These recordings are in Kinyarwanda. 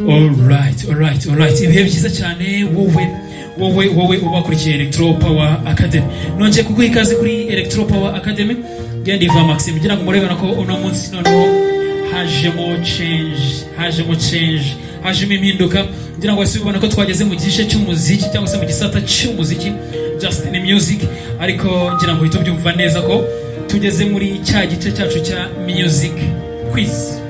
Alright. Ibihe byiza cyane wowe ubakurikiye Electro Power Academy. Nongeye kuguha ikaze kuri Electro Power Academy. Genda iva Maxime ngira ngo murebana ko uno munsi noneho hajemo impinduka. Ngira ngo wese ubona ko twageze mu gice cy'umuziki cyangwa se mu gisata cy'umuziki just in music, ariko ngira ngo uhita ubyumva neza ko tugeze muri cya gice cyacu cya music quiz.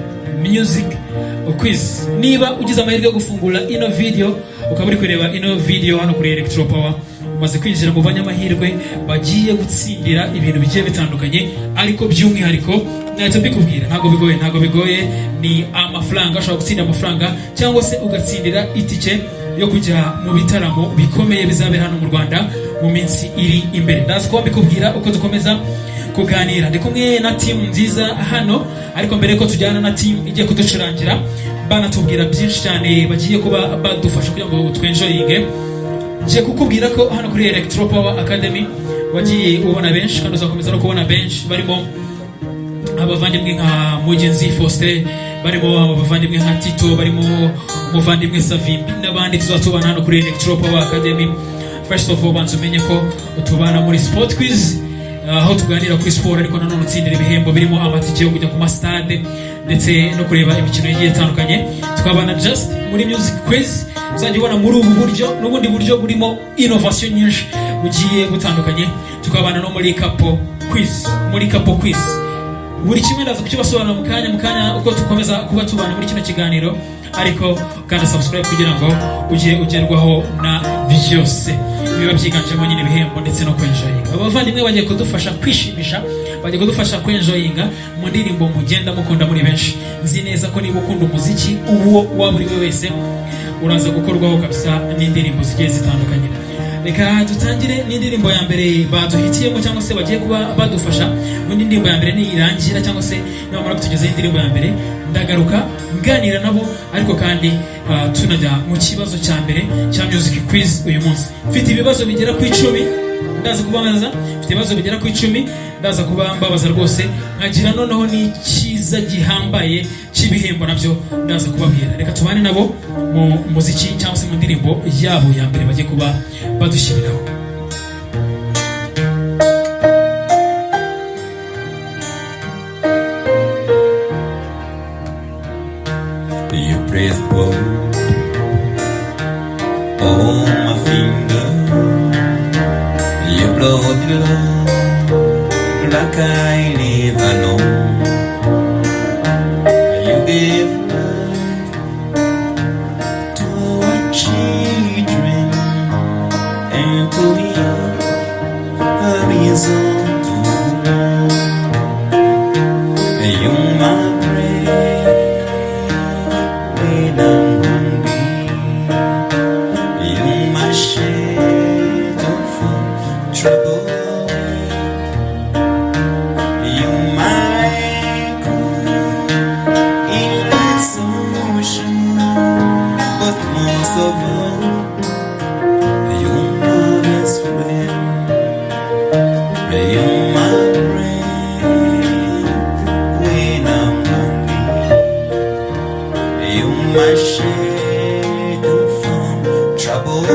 Niba ugize amahirwe yo gufungura ino video ukaba uri kureba ino video hano kuri Electro Power, umaze kwinjira mu banyamahirwe bagiye gutsindira ibintu bigiye bitandukanye, ariko by'umwihariko nahita mbikubwira ntabwo bigoye. Ni amafaranga, ushobora gutsindira amafaranga cyangwa se ugatsindira itike yo kujya mu bitaramo bikomeye bizabera hano mu Rwanda mu minsi iri imbere. Ndaza kuba mbikubwira uko dukomeza kuganira. Ndi kumwe na team nziza hano, ariko mbere ko tujyana na team igiye kuducurangira banatubwira byinshi cyane bagiye kuba badufasha kugira ngo twenjoyinge, nje kukubwira ko hano kuri Electro Power Academy wagiye ubona benshi kandi uzakomeza no kubona benshi, barimo abavandimwe nka Mugenzi Faustin, barimo abavandimwe nka Tito, barimo umuvandimwe Savimbi n'abandi tuzatubana hano kuri Electro Power Academy. First of all, bantu umenye ko tubana muri sport quiz, aho tuganira kuri sport ariko nanone utsindira ibihembo birimo amatike yo kujya ku mastade ndetse no kureba imikino igiye itandukanye. Tukabana just muri music quiz, uzajya ubona muri ubu buryo n'ubundi buryo burimo innovation nyinshi bugiye butandukanye. Tukabana no muri capo quiz, buri kimwe ndaza kukibasobanura mu kanya uko tukomeza kuba tubana muri kino kiganiro, ariko kandi subscribe kugira ngo ujye ugerwaho na byose biba byiganjemo nyine ibihembo ndetse no kwenjoyinga. Abavandimwe bagiye kudufasha kwishimisha, bagiye kudufasha kwenjoyinga mu ndirimbo mugenda mukunda muri benshi. Nzi neza ko niba ukunda umuziki uwo waba uri we wese uraza gukorwaho kabisa n'indirimbo zigiye zitandukanye. Reka dutangire n'indirimbo ya mbere baduhitiyemo cyangwa se bagiye kuba badufasha. Mu ndirimbo ya mbere ni irangira cyangwa se namara kutugeza indirimbo ya mbere, ndagaruka nganira nabo, ariko kandi tunajya mu kibazo cya mbere cya music quiz uyu munsi. Mfite ibibazo bigera ku 10 ndaza kubabaza, ndaza kuba mbabaza rwose, nkagira noneho ni cyiza gihambaye cy'ibihembo nabyo ndaza kubabwira. Reka tubane nabo mu muziki cyangwa se mu ndirimbo yabo ya mbere bagiye kuba badushyiriraho. You press go on my finger, you blow the love like I never know. You gave life to our children and to me a reason to love. You my prayer when I'm hungry, you my shelter from trouble, you my good in life's ocean, but most of all, you my best friend, you my friend when I'm hungry, you my shelter from trouble,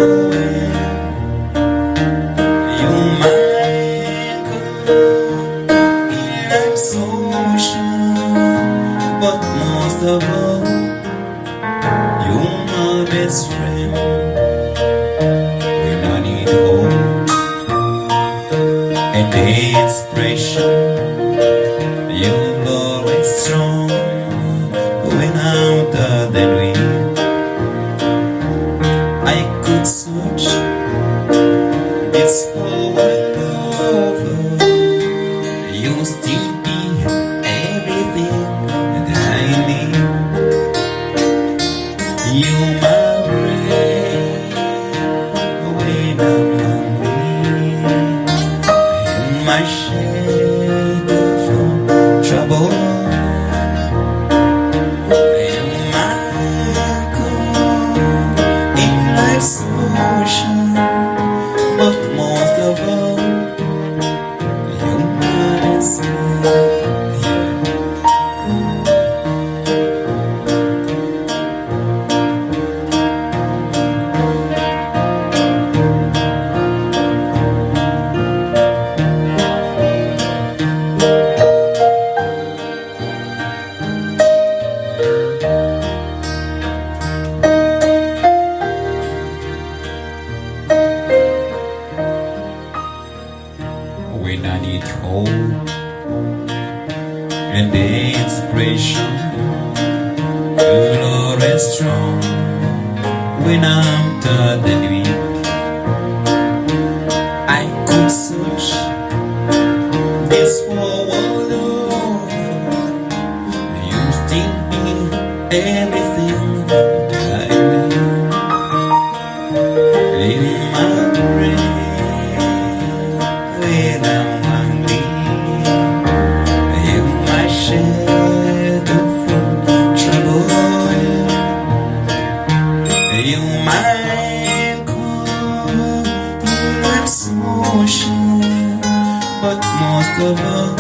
you my good in life's ocean, but most of all, you my best friend when I need hope and inspiration. You're always strong when I'm tired and weak. I could search this whole world over, you'll still be everything that I need. You my bread when I'm hungry, you my shelter from trouble, you my good in life's ocean, but most of all, you my best friend. strong when I'm tired and weak. I could search this whole world over. You still be everything that I need. In my grave, when I'm hungry, you my shelter from trouble. You might call life's motion, but most of all,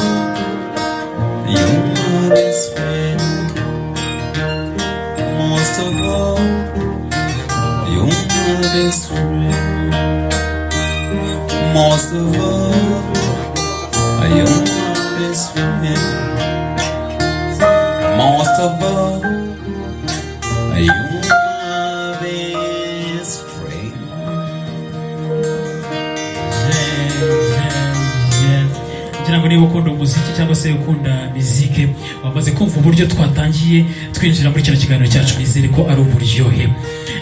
you're my best friend. Most of all, you're my best friend. Most of all, you're my best friend. Most of all, you're my best friend. ngira ngo niba ukunda umuziki cyangwa se ukunda mizike wamaze kumva uburyo twatangiye twinjira muri kino kiganiro cyacu, nizere ko ari uburyohe,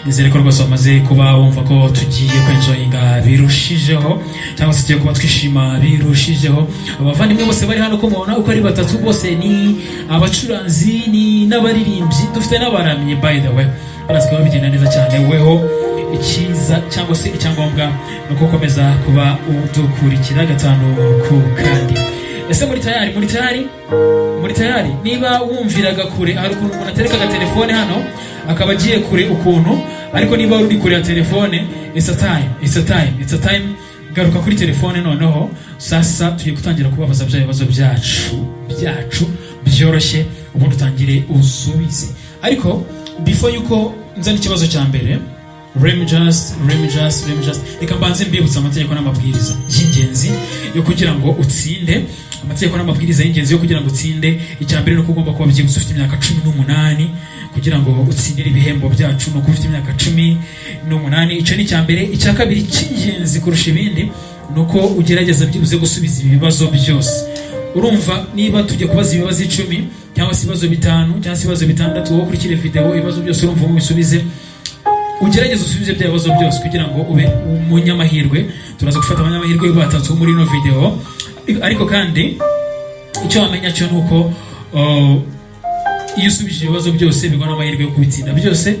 nizere ko rwose wamaze kuba wumva ko tugiye kwenjoyinga birushijeho cyangwa se tugiye kuba twishima birushijeho. Abavandimwe bose bari hano ko mubona uko ari batatu, bose ni abacuranzi ni n'abaririmbyi, dufite n'abaramyi by the way, barazi ko bigenda neza cyane. Weho icyiza cyangwa se icyangombwa ni uko ukomeza kuba udukurikira gatanu ku kandi. Ese muri tayari? Muri tayari? Niba wumviraga kure, hari ukuntu umuntu atereka agatelefone hano akaba agiye kure ukuntu, ariko niba uri kure ya telefone, it's a time, garuka kuri telefone noneho. Sasa tugiye gutangira kubabaza bya bibazo byacu byoroshye, ubundi utangire usubize. Ariko before yuko nzana ikibazo cya mbere, Remy just reka mbanze mbibutsa amategeko n'amabwiriza y'ingenzi yo kugira ngo utsinde. Amategeko n'amabwiriza y'ingenzi yo kugira ngo utsinde, icya mbere nuko ugomba kuba byibutse ufite imyaka 18 kugira ngo utsindire ibihembo byacu, no ufite imyaka 18. Icyo ni icya mbere. Icya kabiri cy'ingenzi kurusha ibindi nuko ugerageza byibuze gusubiza ibibazo byose. Urumva, niba tujye kubaza ibibazo 10 cyangwa se ibibazo 5 cyangwa se ibibazo 6, wowe kurikire video ibibazo byose urumva mubisubize, ugerageze usubize bya bibazo byose kugira ngo ube umunyamahirwe. Turaza gufata abanyamahirwe batatu muri ino video. Ariko kandi icyo wamenya cyo nuko iyo usubije ibibazo byose bigona amahirwe yo kubitsinda byose,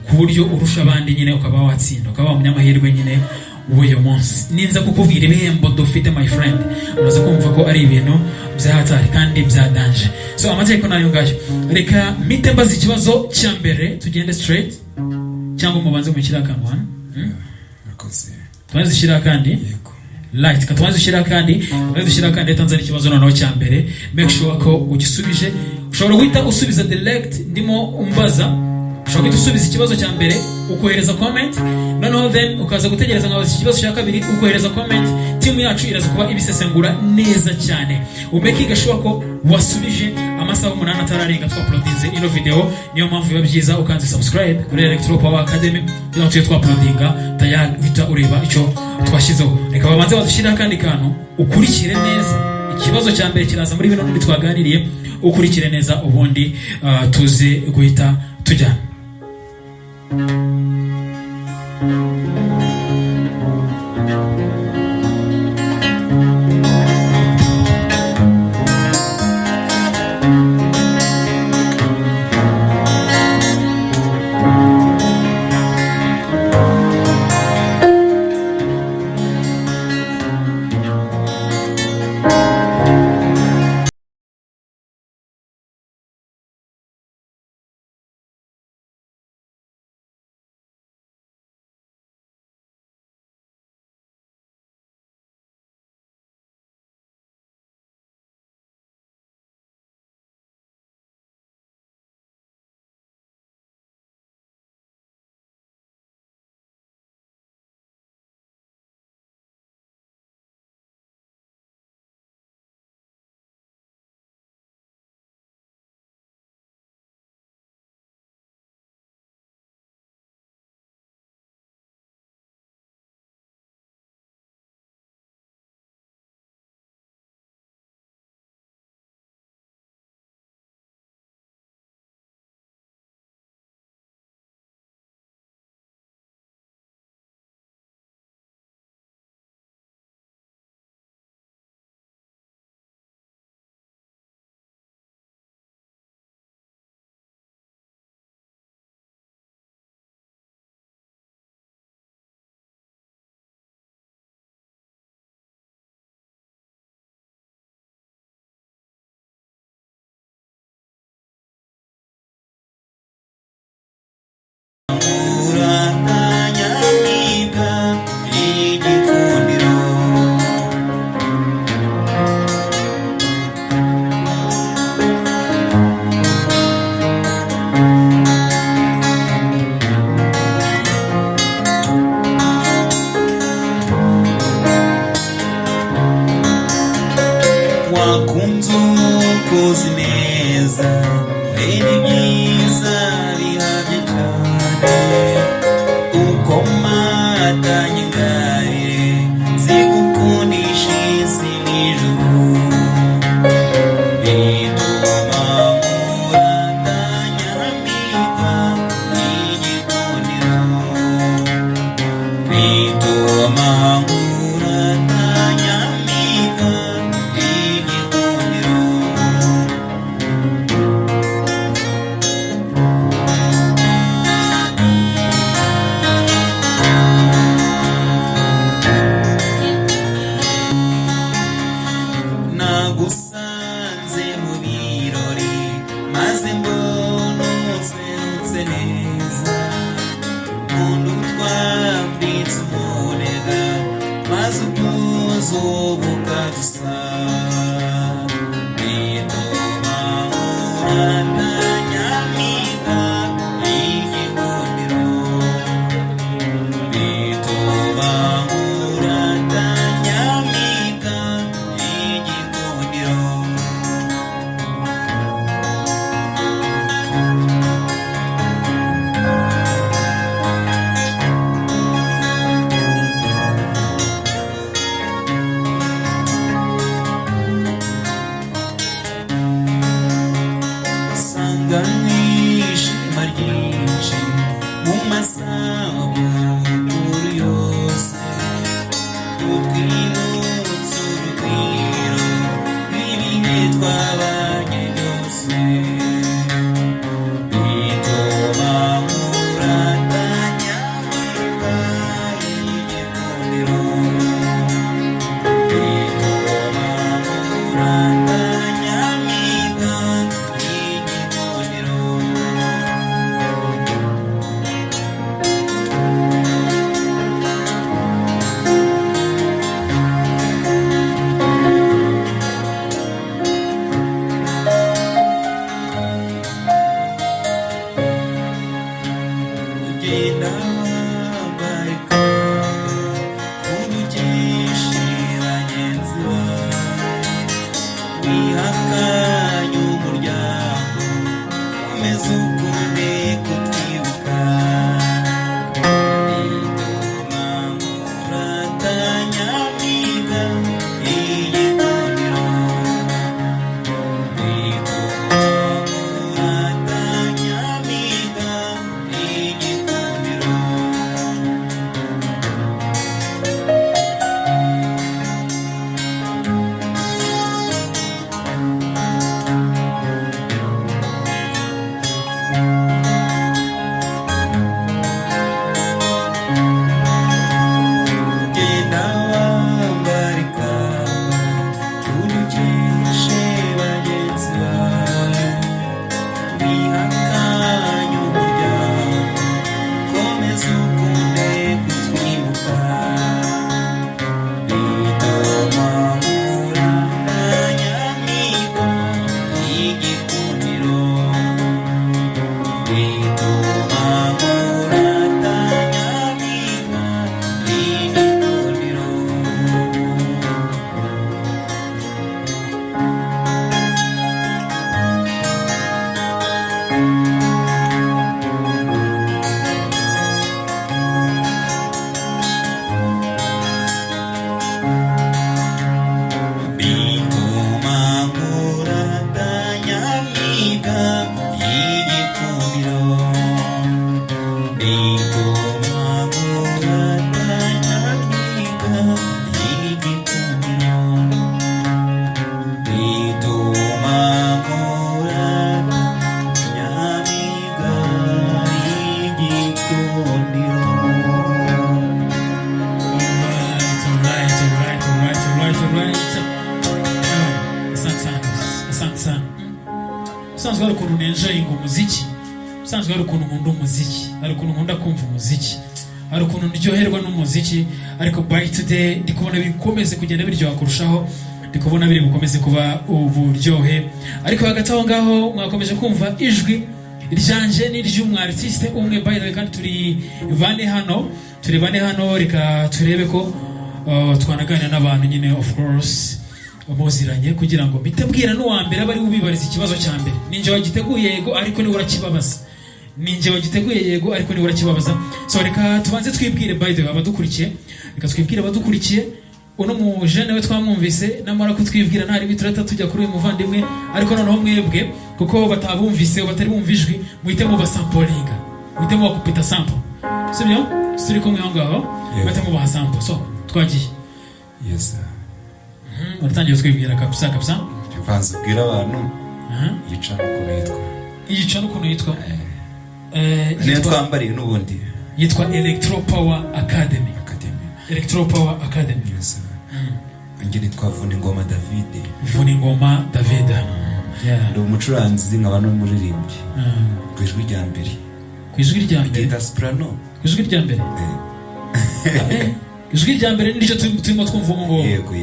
ku buryo urusha abandi nyine ukaba watsinda, ukaba umunyamahirwe nyine w'uyu munsi. Ninza kukubwira ibihembo dufite my friend, uraza kumva ko ari ibintu byahatari kandi bya danger. So amategeko nayo ngayo. Reka mite mbaza ikibazo cya mbere, tugende straight cyangwa mubanze mu kirakanwa. Tubanze shira kandi light katwanze shira kandi Tanzania ikibazo noneho cya mbere. Make sure ko ugisubije. Ushobora guhita usubiza direct ndimo umbaza, ushobora guhita usubiza ikibazo cya mbere ukohereza comment, noneho then ukaza gutegereza ngabaza ikibazo cya kabiri ukohereza comment. Timu yacu iraza kuba ibisesengura neza cyane. Umekinga sure ko wasubije amasaha 8 atararenga twaploadinze ino video. Niyo mpamvu biba byiza ukanze subscribe kuri Electro Power Academy kugira ngo twaploadinga tayari vita ureba icyo twashyizeho. Reka babanze badushyira kandi kantu ukurikire neza. Ikibazo cya mbere kiraza muri bino n'undi twaganiriye, ukurikire neza ubundi tuze guhita tujyana. neza umuntu twambitse umunega maze ubwuzu bukadusa bituma urata nyamibwa y'igikundiro bituma urata nyamibwa y'igikundiro usanga mwishima ryinshi mu masabukuru yose utwibutsa urugwiro rw'ibihe twabanye byose bituma murata nyamibwa y'igikundiro bituma murata nyamibwa y'igikundiro ugenda wambaye ikamba urugisha bagenzi bawe wihakanye umuryango umeze ukunde kutwibuka bituma murata nyamibwa y'igikundiro bituma murata nyamibwa y'igikundiro genda wambara ikamba urugishe bagenzi bawe wihakanye umuryango komeza ukunde kutwibuka bituma murata nyamibwa y'igikundiro bituma murata nyamibwa y'igikundiro bituma murata nyamibwa y'igikundiro bituma murata nyamibwa y'igikundiro bituma murata nyamibwa y'igikundiro. Alright. Asante sana. Usanzwe hari ukuntu nenjoyinga umuziki, usanzwe hari ukuntu nkunda umuziki, hari ukuntu nkunda kumva umuziki, hari ukuntu ndyoherwa n'umuziki, ariko by today ndi kubona bikomeze kugenda biryoha kurushaho, ndi kubona biri bukomeze kuba uburyohe, ariko hagati aho ngaho mwakomeje kumva ijwi ryanje n'iry'umwartiste umwe by the way, kandi turi bane hano reka turebe ko twanaganira n'abantu nyine of course muziranye kugira ngo bitebwira n'uwa mbere bari ubibariza ikibazo cya mbere. Ninje wagiteguye yego ariko ni urakibabaza. So reka tubanze twibwire by the way abadukurikiye. Reka twibwire abadukurikiye uno mu jeune we twamwumvise namara kutwibwira ntari biturata tujya kuri uyu muvandimwe, ariko noneho mwebwe kuko batabumvise batari bumvijwe muhitemo basampolinga. Muhitemo bakupita sample. Sibyo? Turi kumwe aho ngaho. Muhitemo ba sample. So twagiye. Yes sir. Uratangiye twibwira kabisa. Tuvanze bwira abantu yica ukuntu yitwa niyo twambariye n'ubundi yitwa Electro Power Academy. Electro Power Academy. Yes sir. Ngini Vuningoma David. Yeah. Ndo umucuranzi nkaba no muririmbyi. Kwijwi rya mbere. ijwi ryanjye Bita soprano. ijwi rya mbere ijwi rya mbere n'icyo turimo twumva ubu ngubu Yego.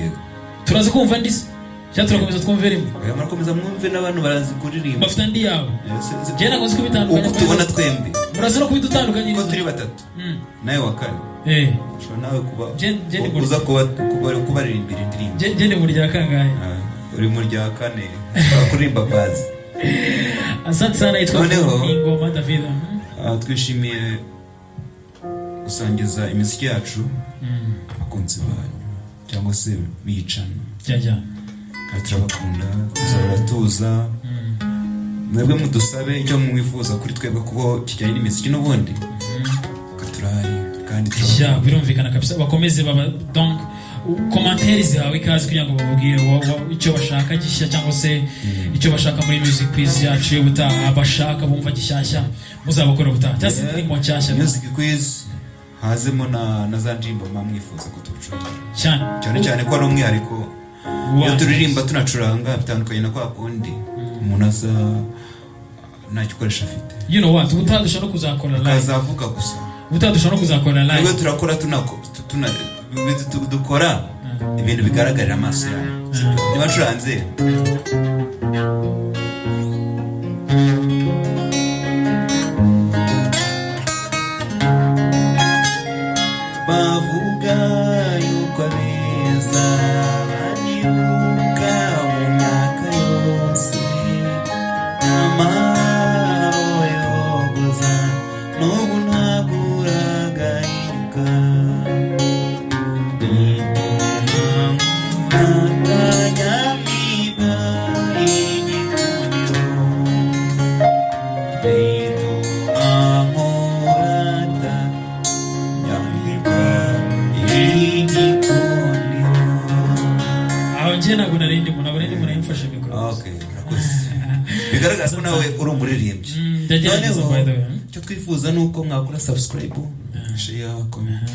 turazi kumva ndi cyangwa turakomeza twumve rimwe Murakomeza mwumve n'abantu barazi kuririmba. bafite andi yabo njye ntabwo nzi ko bitandukanye Uko tubona twembi. murazi no kubidutandukanye Ko turi batatu. Nawe wa kane. Ushobora nawe kubaririmbira indirimbo. Njye ni mu rya kangahe? Uri mu rya kane. Kuririmba bazi. Asante sana, yitwa Ingoma David. Twishimiye gusangiza imiziki yacu abakunzi banyu cyangwa se bicana. Turabakunda, tuzabatuza. Mwebwe mudusabe icyo mwifuza kuri twebwe kuko kijyanye n'imiziki n'ubundi. Katurayi kandi birumvikana kabisa. Bakomeze baba donc commentaire zawe ikaze kugira ngo bababwire icyo bashaka gishya cyangwa se icyo bashaka muri music quiz yacu yo gutaha, bashaka bumva gishyashya muzabakora gutaha cyase ndimo cyashya music quiz hazemo na za ndimbo mwifuza kutucuranga cyane ko ari umwihariko iyo turirimba tunacuranga bitandukanye na kwa kundi umuntu aza nta gikoresho afite. You know what, utadusha no kuzakora live kazavuga gusa, utadusha no kuzakora live. Ubwo turakora dukora ibintu bigaragarira amaso yawe niba curanze bavuga yuko abeza banibuka mu myaka yose amaro yogoza n'ubu ntaguraga inyuka bigaragaza ko nawe uri umuririmbyi. Icyo twifuza ni uko mwakora subscribe, share, comment,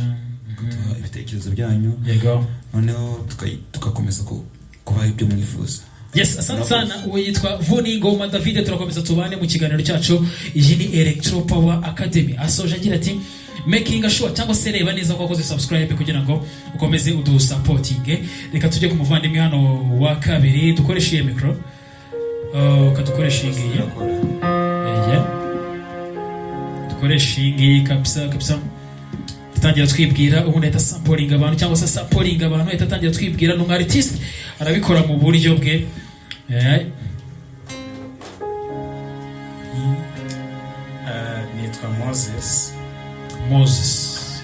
ibitekerezo byanyu, noneho tugakomeza kubaha ibyo mwifuza. Yes, asante sana. Uwe yitwa Vuningoma David, turakomeza tubane mu kiganiro cyacu. Iyi ni Electro Power Academy. Asoje agira ati making sure cyangwa se reba neza ko wakoze subscribe kugira ngo ukomeze udu supporting. Reka tujye ku muvandimwe hano wa kabiri, dukoreshe iyi micro. Kadukoresha iyi. Dukoresha iyi kabisa. Tangira twibwira ubundi ahita sampling abantu cyangwa se sampling abantu ahita tangira twibwira n'umu artist arabikora mu buryo bwe. Nitwa Moses.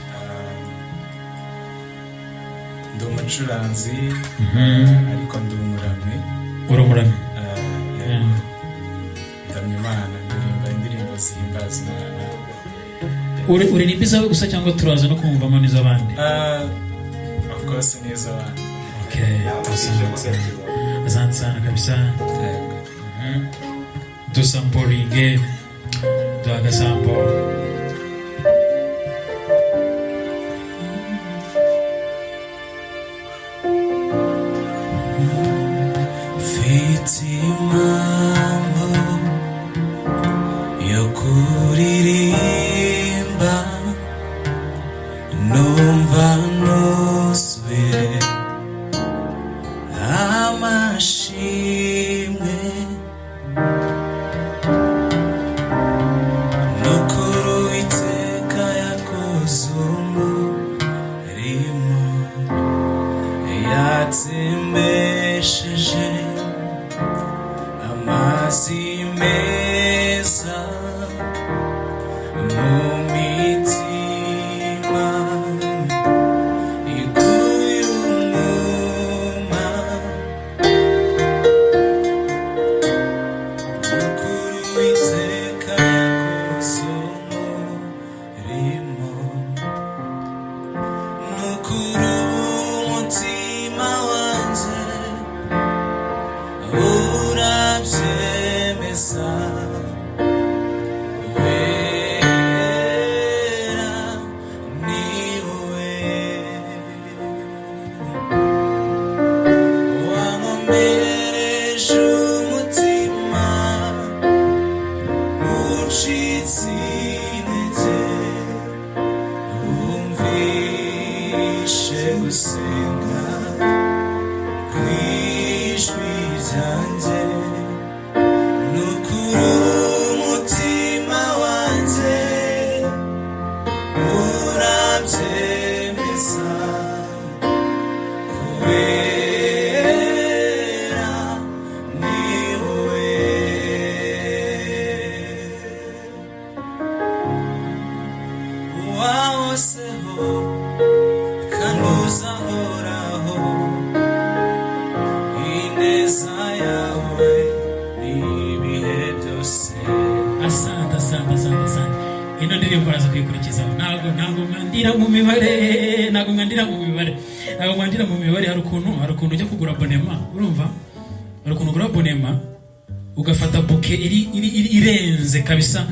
Ndi umucuranzi ariko ndi umuramyi. Umuramyi. Ndamya Imana, ndirimba indirimbo zihimbaza Imana. Uririmba izawe gusa cyangwa turaza no kumvamo n'iz'abandi? Of course n'iz'abandi. Okay. Asante sana kabisa. Dusamporinge, duagasampo. Fitimambo yokuririmba numva nusubire amashimwe nukuru iteka yakoze umurimo yatsembesheje amazi meza mu mitima iguye umwuma nukuru iteka yakoze umurimo nukuru umutima wanjye urabyemeza wera ni wowe wankomereje umutima ucitse intege gusenga kw'ijwi ryanjye n'ukuri umutima wanjye urabyemeza kubera ni wowe wahozeho kandi uzahoraho ineza yawe n'ibihe byose. asante asante asante asante. ino ndirimbo araza kuyikurikizaho. ntabwo mwandira mu mibare, ntabwo mwandira mu mibare. hari ukuntu ujya kugura abonema, urumva, hari ukuntu ugura abonema ugafata buke irenze kabisa,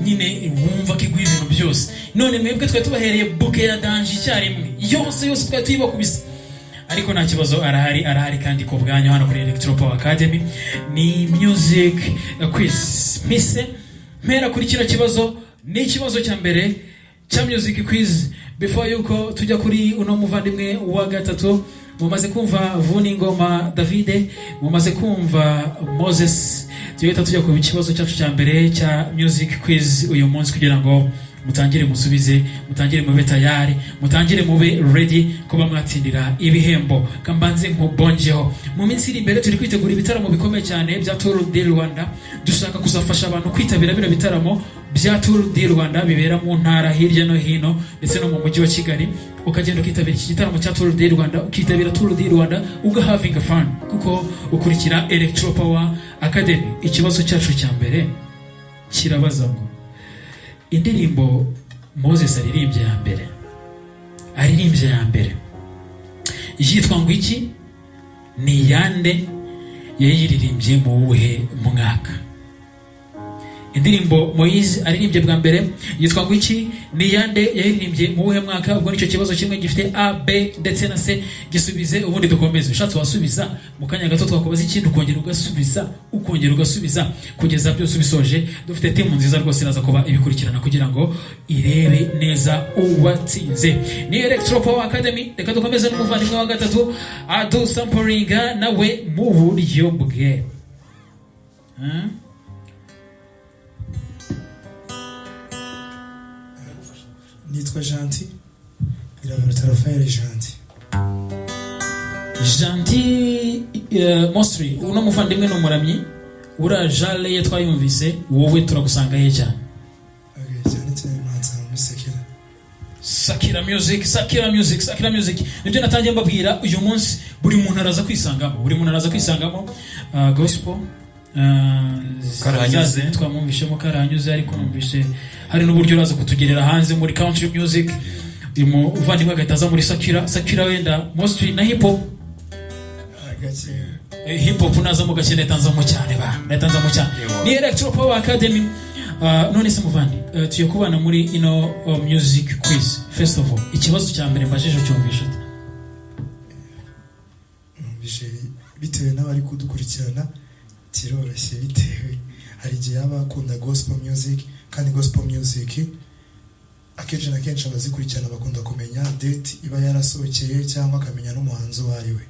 nyine wumva ko iguha ibintu byose. none mwebwe twari tubahereye buke ya danje icyarimwe, yose twari tuyibakubise. ariko nta kibazo, arahari kandi ku bwanyu hano kuri Electro Power Academy. Ni music quiz. mpise mpera kuri kino kibazo. ni ikibazo cya mbere cya music quiz. before yuko tujya kuri uno muvandimwe wa gatatu, mumaze kumva Vuningoma Davide, mumaze kumva Moses. Tujya ku kibazo cyacu cya mbere cya music quiz uyu munsi, kugira ngo mutangire musubize, mutangire mube tayari, mutangire mube ready kuba mwatsindira ibihembo. Kambanze nkubonjeho, mu minsi iri imbere turi kwitegura ibitaramo bikomeye cyane bya Tour du Rwanda. dushaka kuzafasha abantu kwitabira bino bitaramo bya Tour du Rwanda bibera mu ntara hirya no hino ndetse no mu mujyi wa Kigali. ukagenda ukitabira iki gitaramo cya Tour du Rwanda, ukitabira Tour du Rwanda having fun, kuko ukurikira Electro Power Academy. Ikibazo cyacu cya mbere kirabaza ngo indirimbo Moses aririmbye ya mbere yitwa ngo iki? ni yande yayiririmbye mu wuhe mwaka? indirimbo Moise aririmbye bwa mbere yitwa ngo iki? ni yande yayiririmbye mu wuhe mwaka? ubwo nicyo kibazo kimwe gifite A, B ndetse na C. gisubize ubundi dukomeze. ushatse wasubiza mu kanya gato twakubaza ikindi ukongera ugasubiza kugeza byose ubisoje. dufite timu nziza rwose iraza kuba ibikurikirana kugira ngo irebe neza uwatsinze. ni Electro Power Academy. reka dukomeze n'umuvandimwe wa gatatu adusamplinga nawe mu buryo bwe. nitwa Gentil Irabaruta Raphael. Gentil Mostri, uno muvandimwe n'umuramyi. ura jale ye twayumvise, wowe turagusanga he cyane? cyane mwanza muri Sakira music. nibyo natangiye mbabwira. uyu munsi buri muntu araza kwisangamo gospel. Karahanyuze twamwumvishemo Karahanyuze, ariko numvise hari n'uburyo uraza kutugerera hanze muri country music. uyu muvandimwe agahita muri Sakira wenda mostly na hip hop. hip hop nazamo gake netanzamo cyane. ni Electro Power Academy. none se muvandi, tuye kubana muri ino music quiz. first of all, ikibazo cya mbere mbajije cyumvisha bitewe n'abari kudukurikirana kiroroshye, bitewe hari igihe yaba akunda gospel music, kandi gospel music akenshi na kenshi abazikurikirana bakunda kumenya date iba yarasohokeye cyangwa akamenya n'umuhanzi uwo ari we.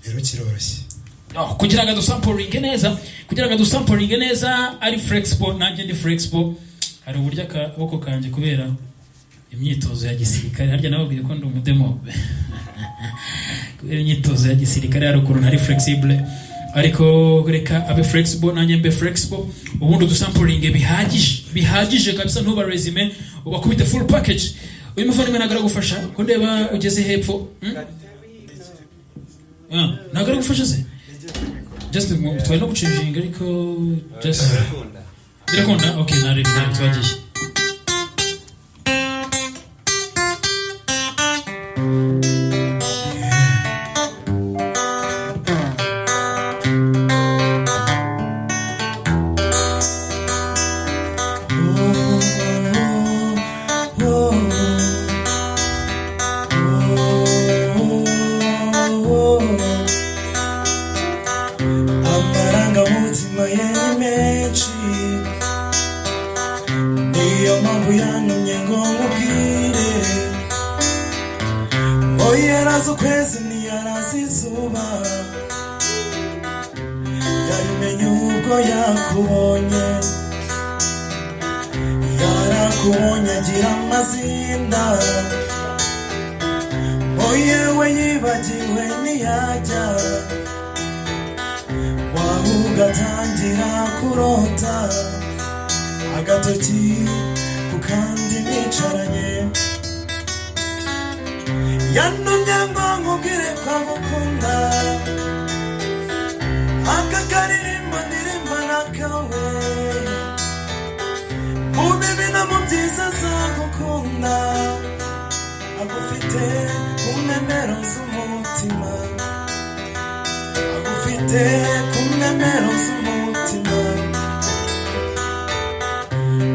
rero kiroroshye kugira ngo dusamplinge neza ari flexible. nanjye ndi flexible. hari uburyo akaboko kanjye kubera imyitozo ya gisirikare, harya nababwiye ko ndi umudemo kubera imyitozo ya gisirikare hari ukuntu ntari flexible, ariko reka abe flexible nanjye mbe flexible. ubundi dusamplinge bihagije kabisa, ntuba resume ubakubite full package. uyu muvandimwe nagara gufasha ko ndeba ugeze hepfo. nagara gufasha se just twari no gucinjinga, ariko just birakunda. okay, nari twagiye. amarangamutima ye ni menshi yarazi ukwezi ntiyarazi izuba, yabimenye ubwo yakubonye, yarakubonye agira amazina, yewe yibagiwe ntiyajya, wahuga atangira kurota, agatoki ku kandi mwicaranye, yantumye ngo nkubwire ko agukunda, aka karirimbo ndirimba nakawe, mu bibi no mu byiza azagukunda, agufite ku nemero z'umutima, agufite ku nemero z'umutima,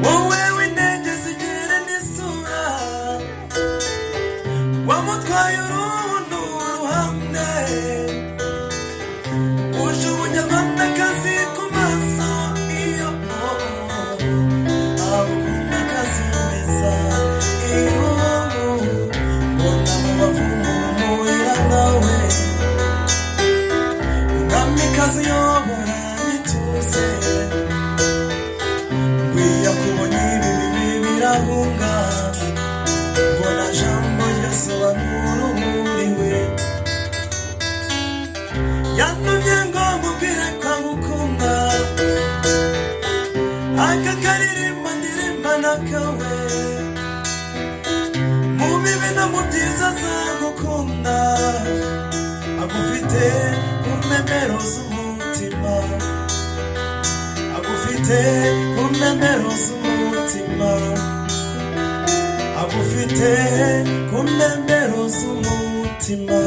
wowe w'intege zigire n'isura, wamutwaye urundi ruhande, uje umunyarwandakazi ku maso, iyo agukunda akazi meza, iyo mbona mu bavumu muhira nawe, umwamikazi uyobora n'ituze, wiyakubonye ibibi birahunga, mbona jambo ryasobanura umuriwe, yantumye ngo nkubwire ko agukunda, aka karirimbo ndirimba nakawe, mu bibi no mu byiza azagukunda, agufite ku nemero z'umutima, agufite ku nemero z'umutima, agufite ku nemero z'umutima.